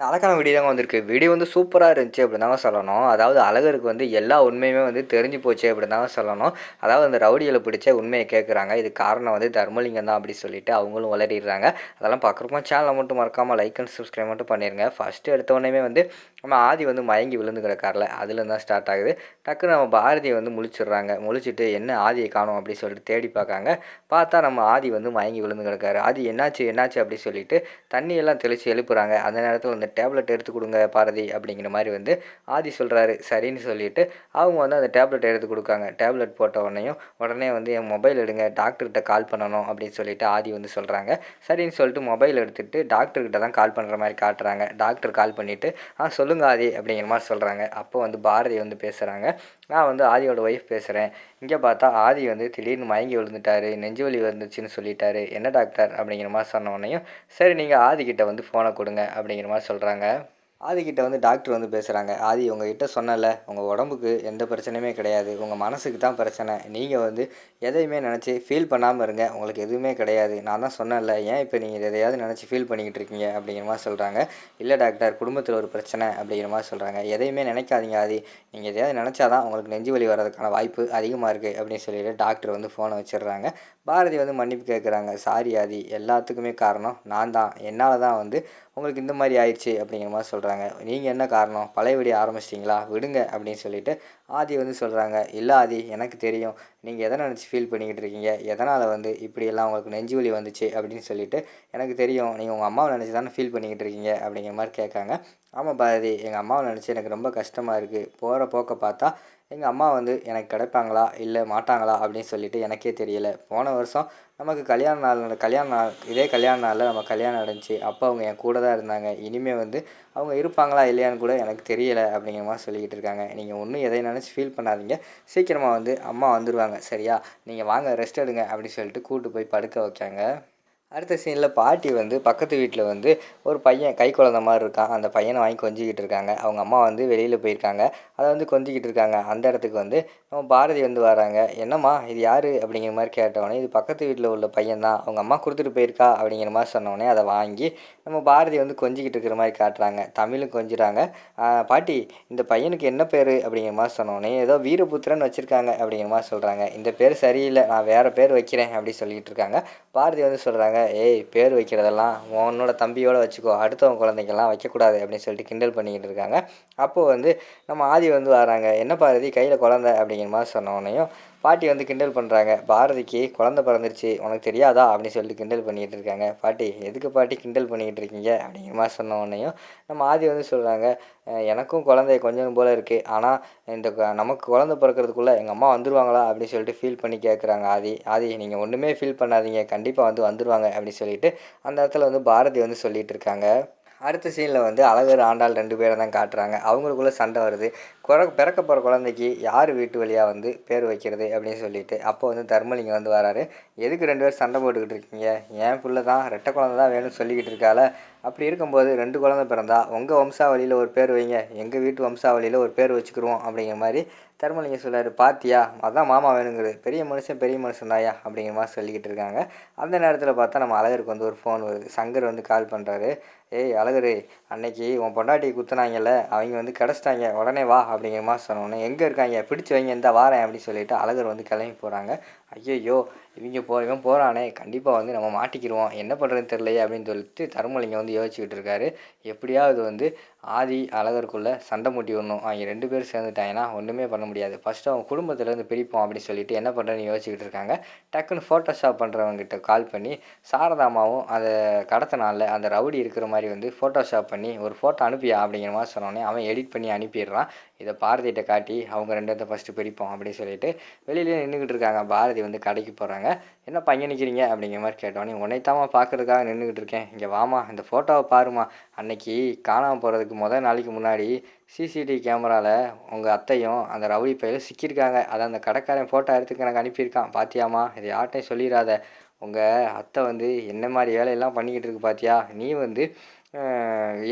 அழகான வீடியோ தாங்க வந்திருக்கு. வீடியோ வந்து சூப்பரா இருந்துச்சு அப்படின்னு தாங்க சொல்லணும். அதாவது அழகருக்கு வந்து எல்லா உண்மையுமே வந்து தெரிஞ்சு போச்சு அப்படின்னு தாங்க சொல்லணும். அதாவது அந்த ரவுடிகள பிடிச்ச உண்மைய கேட்குறாங்க. இதுக்கு காரணம் வந்து தர்மலிங்கம் தான் அப்படி சொல்லிட்டு அவங்களும் உளறிடுறாங்க. அதெல்லாம் பார்க்குறப்போ சேனலை மட்டும் மறக்காம லைக் அண்ட் சப்ஸ்கிரைப் மட்டும் பண்ணிருங்க. ஃபர்ஸ்ட்டு எடுத்தோனேமே வந்து நம்ம ஆதி வந்து மயங்கி விழுந்து கிடக்கார்ல, அதுலேருந்து தான் ஸ்டார்ட் ஆகுது. டக்குனு நம்ம பாரதிய வந்து முழிச்சிடுறாங்க. முழிச்சிட்டு என்ன ஆதிய காணோம் அப்படின்னு சொல்லிட்டு தேடி பார்க்காங்க. பார்த்தா நம்ம ஆதி வந்து மயங்கி விழுந்து கிடக்காரு. ஆதி என்னாச்சு என்னாச்சு அப்படி சொல்லிட்டு தண்ணியெல்லாம் தெளித்து எழுப்புறாங்க. அந்த நேரத்தில் அந்த டேப்லெட் எடுத்து கொடுங்க பாரதி அப்படிங்கிற மாதிரி வந்து ஆதி சொல்கிறாரு. சரின்னு சொல்லிட்டு அவங்க வந்து அந்த டேப்லெட் எடுத்து கொடுக்காங்க. டேப்லெட் போட்ட உடனே வந்து என் மொபைல் எடுங்க, டாக்டர்கிட்ட கால் பண்ணணும் அப்படின்னு சொல்லிட்டு ஆதி வந்து சொல்கிறாங்க. சரின்னு சொல்லிட்டு மொபைல் எடுத்துகிட்டு டாக்டர்கிட்ட தான் கால் பண்ணுற மாதிரி காட்டுறாங்க. டாக்டர் கால் பண்ணிவிட்டு சொல்லுங்க ஆதி அப்படிங்கிற மாதிரி சொல்கிறாங்க. அப்போ வந்து பாரதி வந்து பேசுகிறாங்க. நான் வந்து ஆதியோட ஒய்ஃப் பேசுகிறேன். இங்கே பார்த்தா ஆதி வந்து திடீர்னு மயங்கி விழுந்துட்டாரு, நெஞ்சு வலி வந்துச்சுன்னு சொல்லிட்டாரு. என்ன டாக்டர் அப்படிங்கிற மாதிரி சொன்ன உடனேயும் சரி நீங்கள் ஆதிக்கிட்ட வந்து ஃபோனை கொடுங்க அப்படிங்கிற மாதிரி சொல்கிறாங்க. ஆதிக்கிட்ட வந்து டாக்டர் வந்து பேசுகிறாங்க. ஆதி உங்ககிட்ட சொன்னல, உங்கள் உடம்புக்கு எந்த பிரச்சனையுமே கிடையாது, உங்கள் மனசுக்கு தான் பிரச்சனை. நீங்கள் வந்து எதையுமே நினச்சி ஃபீல் பண்ணாமல் இருங்க, உங்களுக்கு எதுவுமே கிடையாது. நான் தான் சொன்னேன்ல, ஏன் இப்போ நீங்கள் எதையாவது நினச்சி ஃபீல் பண்ணிக்கிட்டு இருக்கீங்க அப்படிங்கிற மாதிரி சொல்கிறாங்க. இல்லை டாக்டர், குடும்பத்தில் ஒரு பிரச்சனை அப்படிங்கிற மாதிரி சொல்கிறாங்க. எதையுமே நினைக்காதீங்க ஆதி, நீங்கள் எதையாவது நினச்சா தான் உங்களுக்கு நெஞ்சு வலி வர்றதுக்கான வாய்ப்பு அதிகமாக இருக்குது அப்படின்னு சொல்லிட்டு டாக்டர் வந்து ஃபோனை வச்சிடுறாங்க. பாரதி வந்து மன்னிப்பு கேட்குறாங்க. சாரி ஆதி, எல்லாத்துக்குமே காரணம் நான் தான், என்னால் தான் வந்து உங்களுக்கு இந்த மாதிரி ஆயிடுச்சு அப்படிங்கிற மாதிரி சொல்கிறாங்க. நீங்கள் என்ன காரணம், பழையபடி ஆரம்பிச்சிட்டிங்களா, விடுங்க அப்படின்னு சொல்லிட்டு ஆதி வந்து சொல்கிறாங்க. இல்லை ஆதி, எனக்கு தெரியும் நீங்கள் எதை நினச்சி ஃபீல் பண்ணிக்கிட்டு இருக்கீங்க, எதனால் வந்து இப்படியெல்லாம் உங்களுக்கு நெஞ்சு வலி வந்துச்சு அப்படின்னு சொல்லிட்டு எனக்கு தெரியும். நீங்கள் உங்கள் அம்மாவை நினச்சி தானே ஃபீல் பண்ணிக்கிட்டு இருக்கீங்க அப்படிங்கிற மாதிரி கேட்காங்க. ஆமாம் பாரதி, எங்கள் அம்மாவை நினச்சி எனக்கு ரொம்ப கஷ்டமாக இருக்குது. போகிற போக்க பார்த்தா எங்கள் அம்மா வந்து எனக்கு கிடைப்பாங்களா இல்லை மாட்டாங்களா அப்படின்னு சொல்லிட்டு எனக்கே தெரியலை. போன வருஷம் நமக்கு கல்யாண நாள் இதே கல்யாண நாளில் நம்ம கல்யாணம் நடந்துச்சு. அப்போ அவங்க என் கூட தான் இருந்தாங்க. இனிமேல் வந்து அவங்க இருப்பாங்களா இல்லையான்னு கூட எனக்கு தெரியலை அப்படிங்கிற மாதிரி சொல்லிக்கிட்டு இருக்காங்க. நீங்கள் ஒன்றும் எதை நினச்சி ஃபீல் பண்ணாதீங்க, சீக்கிரமாக வந்து அம்மா வந்துடுவாங்க சரியா, நீங்கள் வாங்க ரெஸ்ட் எடுங்க அப்படின்னு சொல்லிட்டு கூப்பிட்டு போய் படுக்க வைக்காங்க. அடுத்த சீனில் பாட்டி வந்து பக்கத்து வீட்டில் வந்து ஒரு பையன் கை குழந்த மாதிரி இருக்கான். அந்த பையனை வாங்கி கொஞ்சிக்கிட்டு இருக்காங்க. அவங்க அம்மா வந்து வெளியில் போயிருக்காங்க. அதை வந்து கொஞ்சிக்கிட்டு இருக்காங்க. அந்த இடத்துக்கு வந்து நம்ம பாரதி வந்து வராங்க. என்னம்மா இது யார் அப்படிங்கிற மாதிரி கேட்டவொடனே இது பக்கத்து வீட்டில் உள்ள பையன் தான், அவங்க அம்மா கொடுத்துட்டு போயிருக்கா அப்படிங்கிற மாதிரி சொன்னோடனே அதை வாங்கி நம்ம பாரதி வந்து கொஞ்சிக்கிட்டு இருக்கிற மாதிரி காட்டுறாங்க. தமிழும் கொஞ்சிறாங்க. பாட்டி, இந்த பையனுக்கு என்ன பேர் அப்படிங்கிற மாதிரி சொன்னோடனே ஏதோ வீரபுத்திரன் வச்சுருக்காங்க அப்படிங்கிற மாதிரி சொல்கிறாங்க. இந்த பேர் சரியில்லை, நான் வேறு பேர் வைக்கிறேன் அப்படி சொல்லிகிட்டு இருக்காங்க. பாரதி வந்து சொல்கிறாங்க, ஏய் பேர் வைக்கிறதெல்லாம் உன்னோட தம்பியோட வச்சுக்கோ, அடுத்தவங்க குழந்தைங்கள்லாம் வைக்கக்கூடாது அப்படின்னு சொல்லிட்டு கிண்டல் பண்ணிக்கிட்டு இருக்காங்க. அப்போது வந்து நம்ம ஆதி வந்து வராங்க. என்ன பாரதி கையில் குழந்தை அப்படிங்கிற மாதிரி சொன்னோடனையும் பாட்டி வந்து கிண்டல் பண்ணுறாங்க. பாரதிக்கு குழந்தை பிறந்துருச்சு, உனக்கு தெரியாதா அப்படின்னு சொல்லிட்டு கிண்டல் பண்ணிக்கிட்டு இருக்காங்க. பாட்டி எதுக்கு பாட்டி கிண்டல் பண்ணிக்கிட்டு இருக்கீங்க அப்படிங்கிற மாதிரி சொன்ன உடனேயும் நம்ம ஆதி வந்து சொல்கிறாங்க, எனக்கும் குழந்தைய கொஞ்சம் போல் இருக்குது, ஆனால் நமக்கு குழந்தை பிறக்கிறதுக்குள்ளே எங்கள் அம்மா வந்துடுவாங்களா அப்படின்னு சொல்லிட்டு ஃபீல் பண்ணி கேட்குறாங்க ஆதி. ஆதி நீங்கள் ஒன்றுமே ஃபீல் பண்ணாதீங்க, கண்டிப்பாக வந்து வந்துடுவாங்க அப்படின்னு சொல்லிட்டு அந்த இடத்துல வந்து பாரதி வந்து சொல்லிகிட்டு இருக்காங்க. அடுத்த சீனில் வந்து அழகர் ஆண்டாள் 2 பேரை தான் காட்டுறாங்க. அவங்களுக்குள்ளே சண்டை வருது. பிறக்க போகிற குழந்தைக்கு யார் வீட்டு வழியாக வந்து பேர் வைக்கிறது அப்படின்னு சொல்லிட்டு. அப்போ வந்து தர்மலிங்கம் வந்து வராரு. எதுக்கு 2 பேர் சண்டை போட்டுக்கிட்டு இருக்கீங்க, என் பிள்ளை தான் ரெட்டை குழந்தை தான் வேணும்னு சொல்லிக்கிட்டு இருக்கால, அப்படி இருக்கும்போது 2 குழந்தை பிறந்தா உங்கள் வம்சாவளியில் ஒரு பேர் வைங்க, எங்கள் வீட்டு வம்சாவளியில் ஒரு பேர் வச்சுக்கிருவோம் அப்படிங்கிற மாதிரி தர்மலிங்கம் சொல்கிறாரு. பாத்தியா, அதான் மாமா வேணுங்கிறது, பெரிய மனுஷன் தாயா அப்படிங்கிற மாதிரி சொல்லிக்கிட்டு இருக்காங்க. அந்த நேரத்தில் பார்த்தா நம்ம அழகருக்கு வந்து ஒரு ஃபோன் வருது. சங்கர் வந்து கால் பண்ணுறாரு. ஏய் அழகரு, அன்னைக்கு உன் பொண்டாட்டி குத்துனாங்கல்ல, அவங்க வந்து கிடச்சிட்டாங்க, உடனே வா அப்படிங்கிற மாதிரி சொன்னோன்னே எங்கே இருக்காங்க, பிடிச்சி வைங்க, இந்த வாரேன் அப்படின்னு சொல்லிட்டு அழகர் வந்து கிளம்பி போகிறாங்க. ஐயையோ, இவன் போகிறானே, கண்டிப்பாக வந்து நம்ம மாட்டிக்கிடுவோம், என்ன பண்ணுறதுன்னு தெரியலையே அப்படின்னு சொல்லிட்டு தர்மலிங்கம் வந்து யோசிச்சுக்கிட்டு இருக்காரு. எப்படியாவது வந்து ஆதி அழகருக்குள்ளே சண்டை மூட்டி விடணும். அவங்க 2 பேரும் சேர்ந்துட்டாங்கன்னா ஒன்றுமே பண்ண முடியாது. ஃபஸ்ட்டு அவங்க குடும்பத்துலேருந்து பிரிப்போம் அப்படின்னு சொல்லிட்டு என்ன பண்ணுறேன்னு யோசிச்சுக்கிட்டு இருக்காங்க. டக்குன்னு ஃபோட்டோஷாப் பண்ணுறவங்ககிட்ட கால் பண்ணி சாரதாமாவும் அதை கடத்த நாளில் அந்த ரவுடி இருக்கிற மாதிரி வந்து ஃபோட்டோஷாப் பண்ணி ஒரு ஃபோட்டோ அனுப்பியா அப்படிங்கிற மாதிரி சொன்னோன்னே அவன் எடிட் பண்ணி அனுப்பிடுறான். இதை பாரதிகிட்ட காட்டி அவங்க 2 பேர்த்த ஃபஸ்ட்டு பிரிப்போம் அப்படின்னு சொல்லிட்டு வெளியிலே நின்றுக்கிட்டு இருக்காங்க. பாரதி வந்து கடைக்கு போகிறாங்க. என்னப்பா இங்கே நிற்கிறீங்க அப்படிங்கிற மாதிரி கேட்டோன்னே உன்னைத்தாம்மா பார்க்குறதுக்காக நின்றுக்கிட்டு இருக்கேன், இங்கே வாமா இந்த ஃபோட்டோவை பாருமா, அன்னைக்கு காணாமல் போகிறதுக்கு நாளைக்கு முன்னாடி சிசிடிவி கேமராவில் உங்கள் அத்தையும் அந்த ரவுடி பையிலும் சிக்கியிருக்காங்க, அதை அந்த கடைக்காரன் ஃபோட்டோ எடுத்துக்க எனக்கு அனுப்பியிருக்கான், பாத்தியாம்மா, இதை யார்ட்டையும் சொல்லிடாத, உங்கள் அத்தை வந்து என்ன மாதிரி வேலையெல்லாம் பண்ணிக்கிட்டு இருக்கு பாத்தியா, நீ வந்து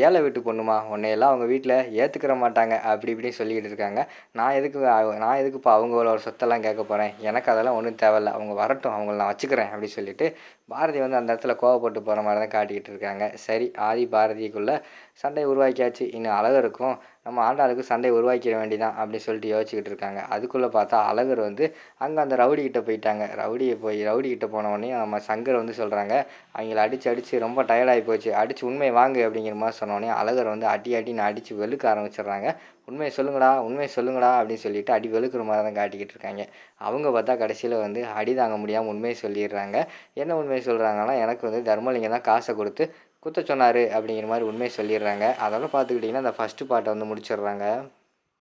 ஏழை வீட்டு பொண்ணுமா உன்னையெல்லாம் அவங்க வீட்டில் ஏற்றுக்கிற மாட்டாங்க அப்படி இப்படின்னு சொல்லிக்கிட்டு இருக்காங்க. நான் எதுக்குப்பா அவங்களோட சொத்தெல்லாம் கேட்க போகிறேன், எனக்கு அதெல்லாம் ஒன்றும் தேவையில்ல, அவங்க வரட்டும், அவங்கள நான் வச்சுக்கிறேன் அப்படி சொல்லிட்டு பாரதி வந்து அந்த இடத்துல கோவப்பட்டு போகிற மாதிரி தான் காட்டிக்கிட்டு இருக்காங்க. சரி, ஆதி பாரதிக்குள்ளே சண்டை உருவாக்கியாச்சு, இன்னும் அழகருக்கும் நம்ம ஆண்டாளுக்கும் சண்டை உருவாக்கிட வேண்டிதான் அப்படின்னு சொல்லிட்டு யோசிச்சுக்கிட்டு இருக்காங்க. அதுக்குள்ளே பார்த்தா அழகர் வந்து அங்கே அந்த ரவுடிக்கிட்ட போயிட்டாங்க. ரவுடிக்கிட்ட போனவொடனே நம்ம சங்கர் வந்து சொல்கிறாங்க, அவங்கள அடித்து ரொம்ப டயர்டாகி போச்சு, அடித்து உண்மையை வாங்கு அப்படிங்கிற மாதிரி சொன்னோடனே அழகர் வந்து அடின்னு அடித்து வெளுக்க ஆரம்பிச்சிடுறாங்க. உண்மையை சொல்லுங்கடா அப்படின்னு சொல்லிட்டு அடி வெளுக்கிற மாதிரி தான் காட்டிக்கிட்டு இருக்காங்க. அவங்க பார்த்தா கடைசியில் வந்து அடி தாங்க முடியாமல் உண்மையை சொல்லிடுறாங்க. என்ன உண்மையை சொல்கிறாங்கன்னா, எனக்கு வந்து தர்மலிங்கம் தான் காசை கொடுத்து குத்த சொன்னார் அப்படிங்கிற மாதிரி உண்மையை சொல்லிடுறாங்க. அதெல்லாம் பார்த்துக்கிட்டிங்கன்னா அந்த ஃபஸ்ட்டு பார்ட்டை வந்து முடிச்சிடுறாங்க.